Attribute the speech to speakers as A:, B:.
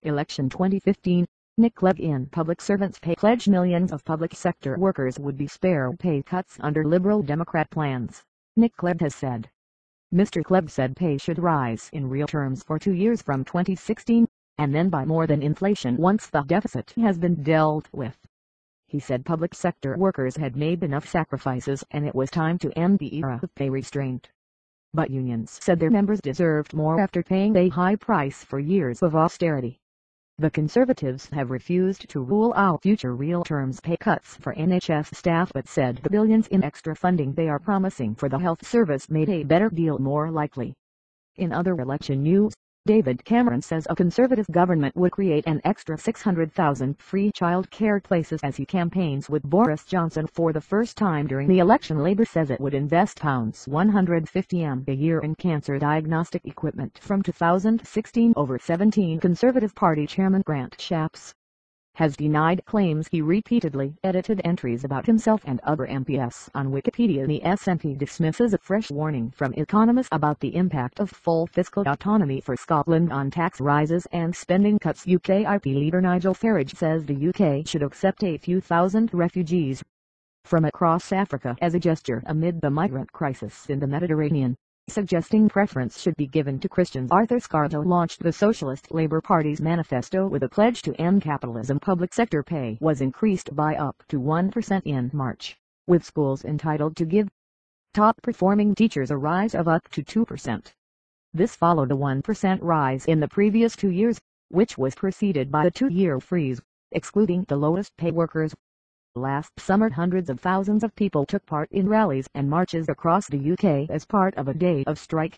A: Election 2015, Nick Clegg in Public Servants Pay pledged millions of public sector workers would be spared pay cuts under Liberal Democrat plans, Nick Clegg has said. Mr. Clegg said pay should rise in real terms for 2 years from 2016, and then by more than inflation once the deficit has been dealt with. He said public sector workers had made enough sacrifices and it was time to end the era of pay restraint. But unions said their members deserved more after paying a high price for years of austerity. The Conservatives have refused to rule out future real terms pay cuts for NHS staff but said the billions in extra funding they are promising for the health service made a better deal more likely. In other election news, David Cameron says a Conservative government would create an extra 600,000 free childcare places as he campaigns with Boris Johnson for the first time during the election. Labour says it would invest £150m a year in cancer diagnostic equipment from 2016 over 17. Conservative Party Chairman Grant Shapps has denied claims he repeatedly edited entries about himself and other MPs on Wikipedia. The SNP dismisses a fresh warning from economists about the impact of full fiscal autonomy for Scotland on tax rises and spending cuts. UKIP leader Nigel Farage says the UK should accept a few thousand refugees from across Africa as a gesture amid the migrant crisis in the Mediterranean, suggesting preference should be given to Christians. Arthur Scargill launched the Socialist Labour Party's manifesto with a pledge to end capitalism. Public sector pay was increased by up to 1% in March, with schools entitled to give top-performing teachers a rise of up to 2%. This followed a 1% rise in the previous 2 years, which was preceded by a 2-year freeze, excluding the lowest-paid workers. Last summer, hundreds of thousands of people took part in rallies and marches across the UK as part of a day of strike.